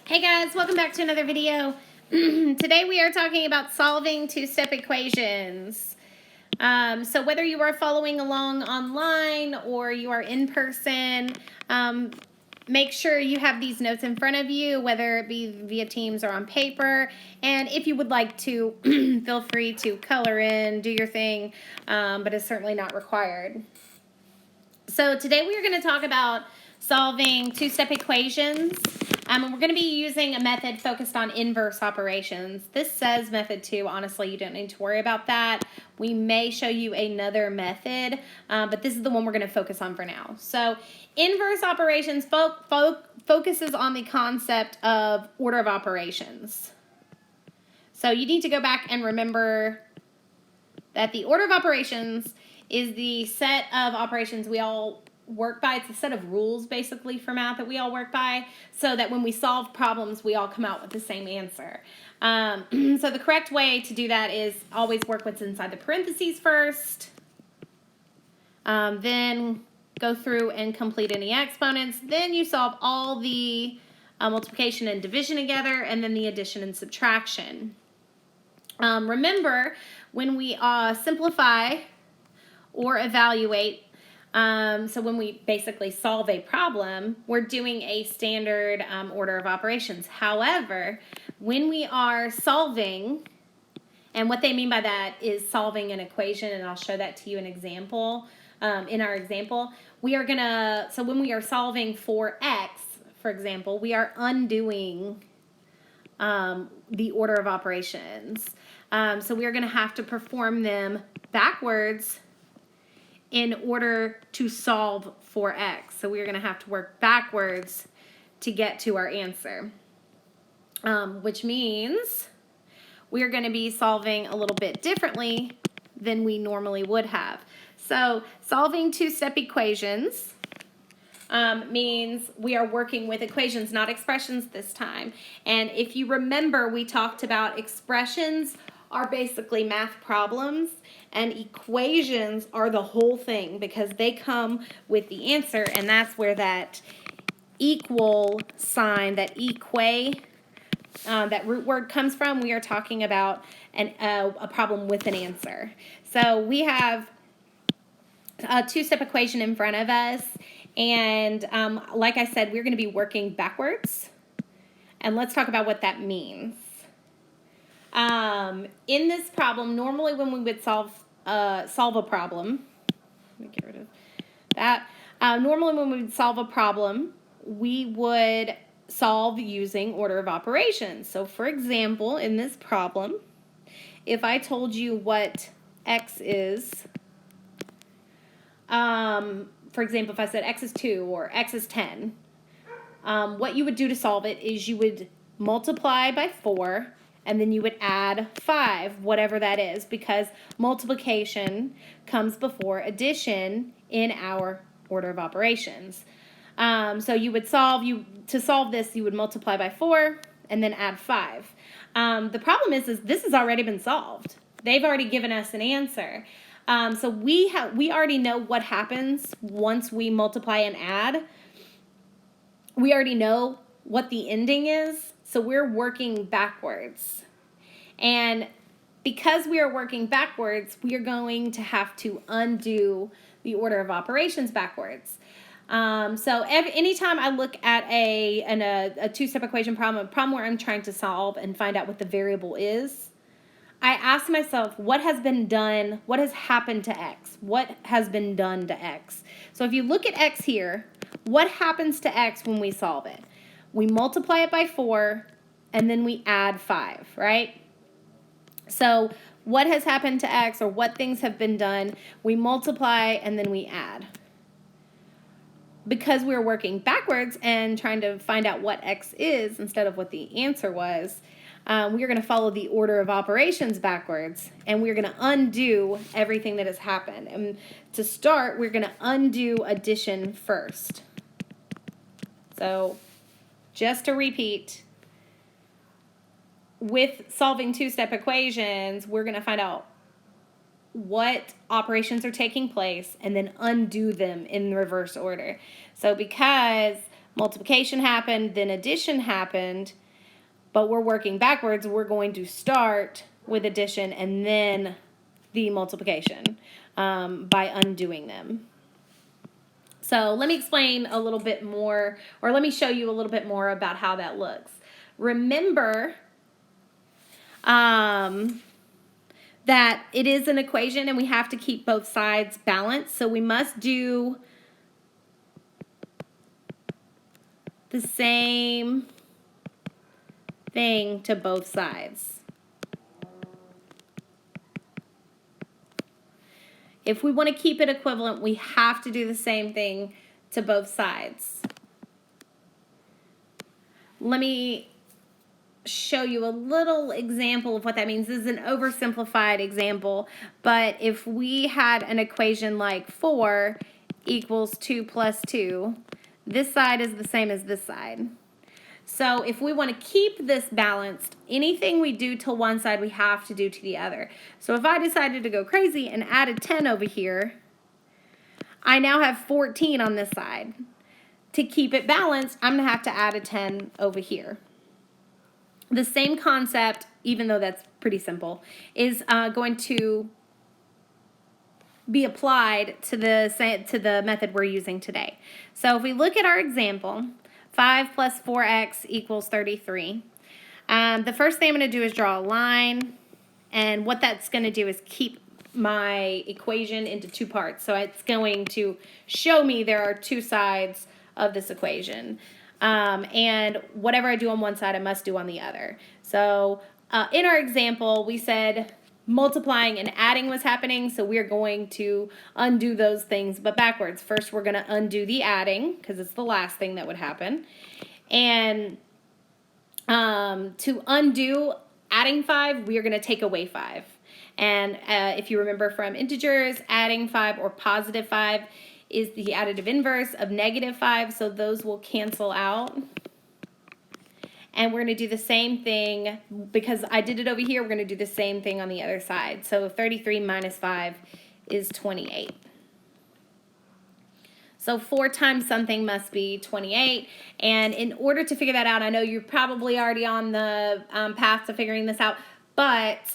Hey guys, welcome back to another video. Today we are talking about solving two-step equations. So whether you are following along online or you are in person, make sure you have these notes in front of you, whether it be via Teams or on paper. And if you would like to, feel free to color in, do your thing, but it's certainly not required. So today we are going to talk about solving two-step equations. We're going to be using a method focused on inverse operations. This says method 2. Honestly, you don't need to worry about that. We may show you another method, but this is the one we're going to focus on for now. So inverse operations focuses on the concept of order of operations. So you need to go back and remember that the order of operations is the set of operations we all work by. It's a set of rules, basically, for math that we all work by, so that when we solve problems, we all come out with the same answer. So the correct way to do that is always work what's inside the parentheses first, then go through and complete any exponents. Then you solve all the multiplication and division together, and then the addition and subtraction. Remember, when we simplify or evaluate, so when we basically solve a problem, we're doing a standard order of operations. However, when we are solving, and what they mean by that is solving an equation, and I'll show that to you in example. In our example, we are gonna, so when we are solving for x, for example, we are undoing the order of operations. So we are going to have to perform them backwards in order to solve for x. So we are going to have to work backwards to get to our answer, which means we are going to be solving a little bit differently than we normally would have. So solving two-step equations means we are working with equations, not expressions this time. And if you remember, we talked about expressions are basically math problems, and equations are the whole thing because they come with the answer, and that's where that equal sign, that that root word comes from. We are talking about a problem with an answer. So we have a two-step equation in front of us, and like I said, we're going to be working backwards, and let's talk about what that means. In this problem, normally when we would solve a problem, let me get rid of that. Normally when we would solve a problem, we would solve using order of operations. So for example, in this problem, if I told you what x is, for example, if I said x is 2 or x is 10, what you would do to solve it is you would multiply by 4, and then you would add 5, whatever that is, because multiplication comes before addition in our order of operations. So you would to solve this, you would multiply by 4 and then add 5. The problem is this has already been solved. They've already given us an answer. So we already know what happens once we multiply and add. We already know what the ending is, so we're working backwards. And because we are working backwards, we are going to have to undo the order of operations backwards. So anytime I look at a two-step equation problem, a problem where I'm trying to solve and find out what the variable is, I ask myself, what has been done? What has happened to x? What has been done to x? So if you look at x here, what happens to x when we solve it? We multiply it by 4, and then we add 5, right? So what has happened to x, or what things have been done? We multiply, and then we add. Because we're working backwards and trying to find out what x is instead of what the answer was, we are going to follow the order of operations backwards, and we're going to undo everything that has happened. And to start, we're going to undo addition first. So just to repeat, with solving two-step equations, we're going to find out what operations are taking place and then undo them in reverse order. So because multiplication happened, then addition happened, but we're working backwards. We're going to start with addition and then the multiplication by undoing them. So let me explain a little bit more, or let me show you a little bit more about how that looks. Remember that it is an equation and we have to keep both sides balanced. So we must do the same thing to both sides. If we want to keep it equivalent, we have to do the same thing to both sides. Let me show you a little example of what that means. This is an oversimplified example, but if we had an equation like 4 equals 2 plus 2, this side is the same as this side. So if we want to keep this balanced, anything we do to one side, we have to do to the other. So if I decided to go crazy and added 10 over here, I now have 14 on this side. To keep it balanced, I'm going to have to add a 10 over here. The same concept, even though that's pretty simple, is going to be applied to the method we're using today. So if we look at our example, 5 plus 4x equals 33. The first thing I'm going to do is draw a line, and what that's going to do is keep my equation into two parts. So it's going to show me there are two sides of this equation. And whatever I do on one side, I must do on the other. So in our example, we said multiplying and adding was happening, so we're going to undo those things, but backwards. First, we're going to undo the adding, because it's the last thing that would happen. And to undo adding 5, we are going to take away 5. And if you remember from integers, adding 5 or positive 5 is the additive inverse of negative 5, so those will cancel out. And we're going to do the same thing, because I did it over here, we're going to do the same thing on the other side. So 33 minus 5 is 28. So 4 times something must be 28. And in order to figure that out, I know you're probably already on the path to figuring this out, but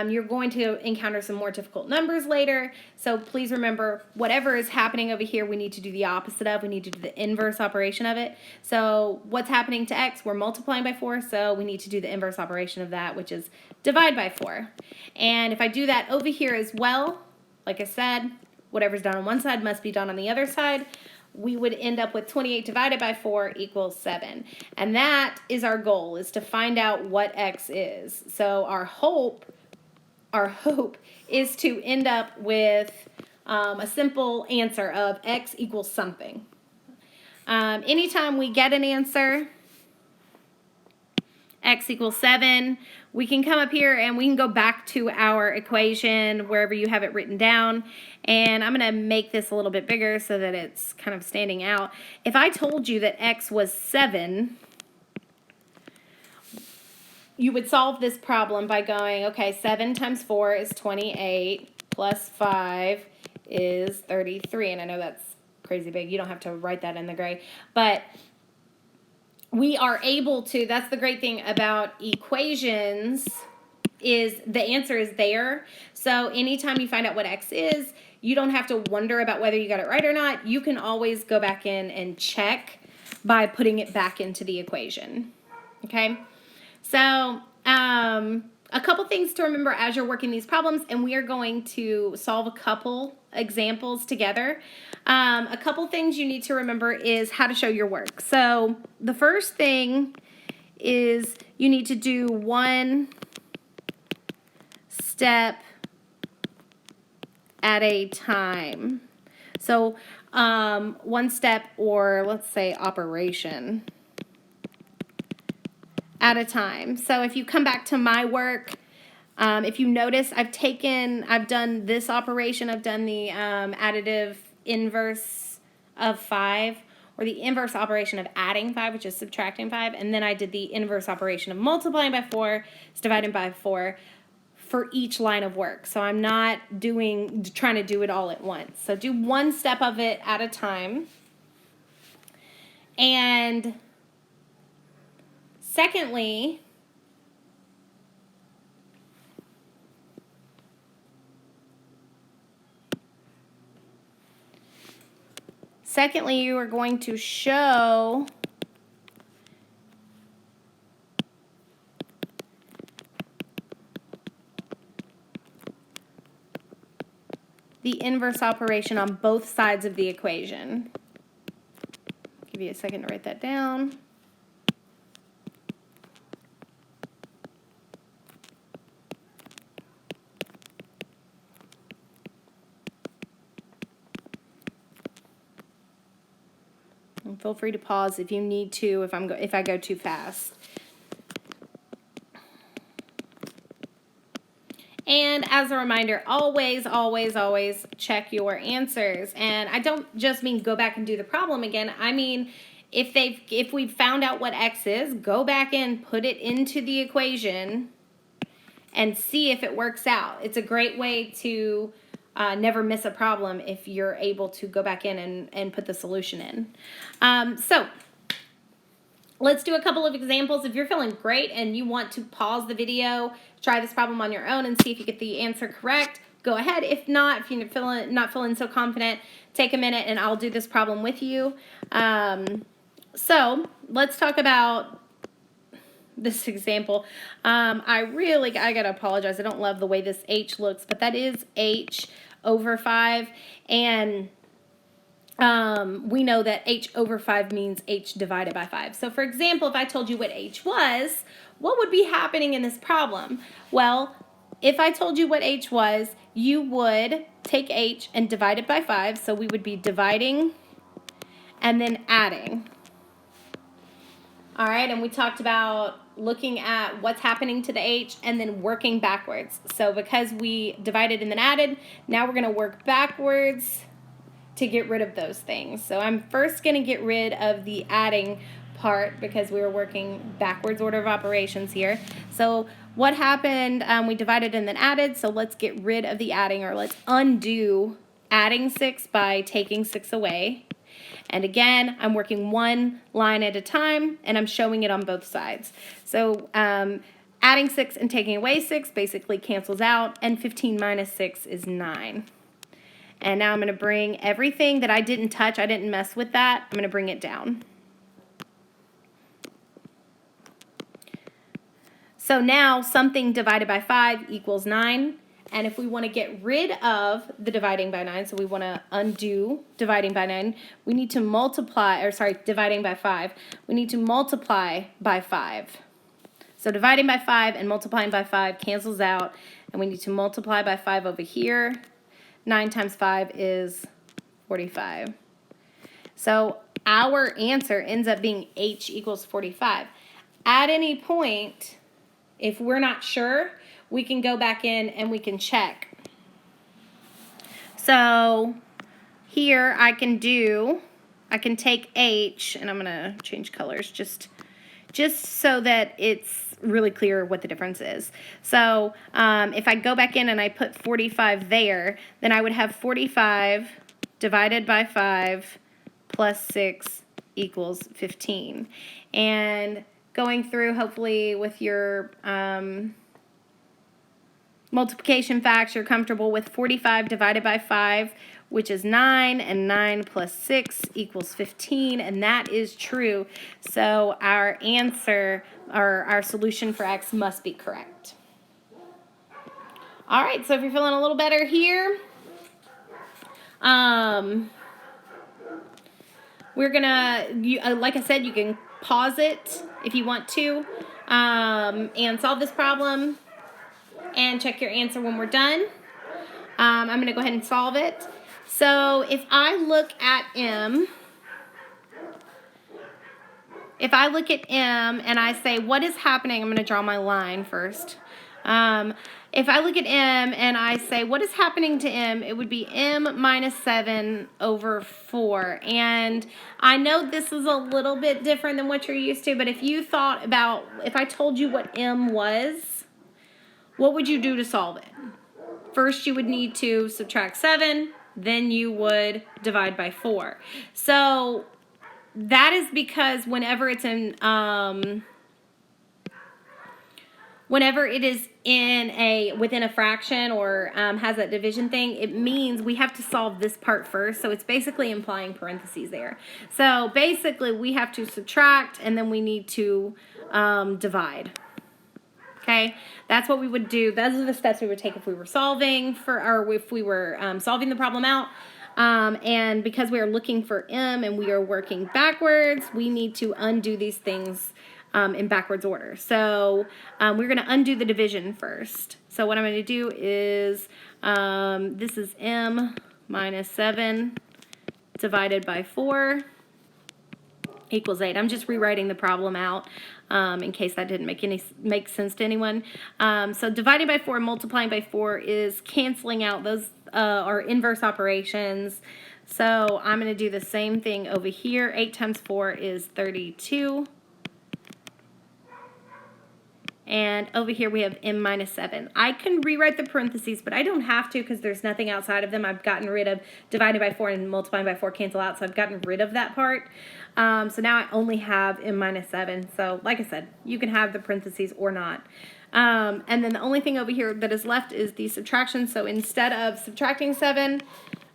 you're going to encounter some more difficult numbers later. So please remember, whatever is happening over here, we need to do the opposite of. We need to do the inverse operation of it. So what's happening to x? We're multiplying by 4, so we need to do the inverse operation of that, which is divide by 4. And if I do that over here as well, like I said, whatever's done on one side must be done on the other side. We would end up with 28 divided by 4 equals 7. And that is our goal, is to find out what x is. So our hope is to end up with a simple answer of x equals something. Anytime we get an answer, x equals 7, we can come up here and we can go back to our equation wherever you have it written down. And I'm going to make this a little bit bigger so that it's kind of standing out. If I told you that x was 7, you would solve this problem by going, okay, 7 times 4 is 28, plus 5 is 33. And I know that's crazy big. You don't have to write that in the gray. But we are able to, that's the great thing about equations, is the answer is there. So anytime you find out what x is, you don't have to wonder about whether you got it right or not. You can always go back in and check by putting it back into the equation. Okay? So a couple things to remember as you're working these problems, and we are going to solve a couple examples together. A couple things you need to remember is how to show your work. So the first thing is you need to do one step at a time. So one step, or let's say operation, at a time. So if you come back to my work, if you notice, I've done this operation, I've done the additive inverse of 5, or the inverse operation of adding 5, which is subtracting 5, and then I did the inverse operation of multiplying by 4, it's dividing by 4, for each line of work. So I'm not trying to do it all at once. So do one step of it at a time. And secondly, you are going to show the inverse operation on both sides of the equation. Give you a second to write that down. And feel free to pause if you need to, if I go too fast. And as a reminder, always, always, always check your answers. And I don't just mean go back and do the problem again. I mean, if we've found out what x is, go back and put it into the equation and see if it works out. It's a great way to never miss a problem if you're able to go back in and put the solution in. So let's do a couple of examples. If you're feeling great and you want to pause the video, try this problem on your own and see if you get the answer correct, go ahead. If not, if you're not feeling so confident, take a minute and I'll do this problem with you. So let's talk about this example. I gotta apologize. I don't love the way this h looks, but that is h over 5. And we know that h over 5 means h divided by 5. So for example, if I told you what h was, what would be happening in this problem? Well, if I told you what h was, you would take h and divide it by 5. So we would be dividing and then adding. All right, and we talked about looking at what's happening to the h and then working backwards. So because we divided and then added, now we're going to work backwards to get rid of those things. So I'm first going to get rid of the adding part because we were working backwards order of operations here. So what happened? We divided and then added, so let's get rid of the adding, or let's undo adding 6 by taking 6 away. And again, I'm working one line at a time, and I'm showing it on both sides. So adding 6 and taking away 6 basically cancels out, and 15 minus 6 is 9. And now I'm going to bring everything that I didn't touch, I didn't mess with that, I'm going to bring it down. So now something divided by 5 equals 9. And if we want to get rid of the dividing by 9, so we want to undo dividing by 9, we need to multiply, or sorry, dividing by 5. We need to multiply by 5. So dividing by 5 and multiplying by 5 cancels out, and we need to multiply by 5 over here. 9 times 5 is 45. So our answer ends up being h equals 45. At any point, if we're not sure, we can go back in and we can check. So here I can take h, and I'm going to change colors just so that it's really clear what the difference is. So if I go back in and I put 45 there, then I would have 45 divided by 5 plus 6 equals 15. And going through, hopefully with your multiplication facts, you're comfortable with 45 divided by 5, which is 9, and 9 plus 6 equals 15, and that is true. So our answer, or our solution for x, must be correct. All right, so if you're feeling a little better here, we're gonna, like I said, you can pause it if you want to, and solve this problem and check your answer when we're done. I'm going to go ahead and solve it. So if I look at m, and I say, what is happening? I'm going to draw my line first. If I look at m and I say, what is happening to m? It would be m minus 7 over 4. And I know this is a little bit different than what you're used to, but if you thought about, if I told you what m was, what would you do to solve it? First, you would need to subtract 7, then you would divide by 4. So that is because whenever it's whenever it is within a fraction or has that division thing, it means we have to solve this part first. So it's basically implying parentheses there. So basically we have to subtract and then we need to divide. Okay, that's what we would do. Those are the steps we would take if we were solving if we were solving the problem out. And because we are looking for m and we are working backwards, we need to undo these things in backwards order. So we're going to undo the division first. So what I'm going to do is this is m minus 7 divided by 4 equals 8. I'm just rewriting the problem out in case that didn't make sense to anyone. So dividing by 4 and multiplying by 4 is canceling out. Those are inverse operations. So I'm going to do the same thing over here. 8 times 4 is 32. And over here we have m minus 7. I can rewrite the parentheses, but I don't have to because there's nothing outside of them. I've gotten rid of dividing by 4 and multiplying by 4 cancel out, so I've gotten rid of that part. So now I only have m minus 7. So like I said, you can have the parentheses or not. And then the only thing over here that is left is the subtraction. So instead of subtracting 7,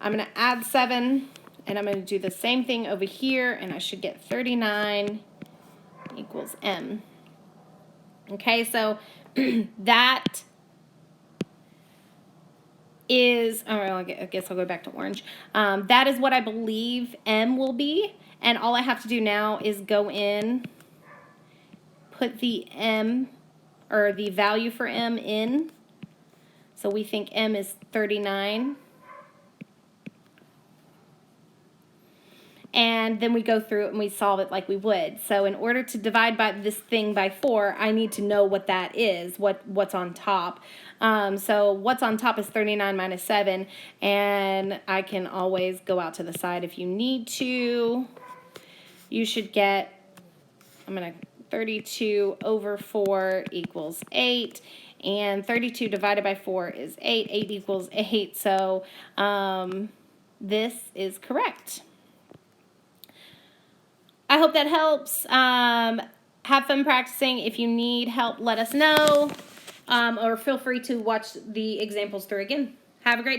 I'm going to add 7. And I'm going to do the same thing over here, and I should get 39 equals m. Okay, so that is, I guess I'll go back to orange. That is what I believe m will be, and all I have to do now is go in, put the m, or the value for m in. So we think m is 39. And then we go through it and we solve it like we would. So in order to divide by this thing by 4, I need to know what that is, what's on top. So what's on top is 39 minus 7, and I can always go out to the side if you need to. You should get, 32 over 4 equals 8, and 32 divided by 4 is 8. 8 equals 8, so this is correct. I hope that helps. Have fun practicing. If you need help, let us know. Or feel free to watch the examples through again. Have a great day.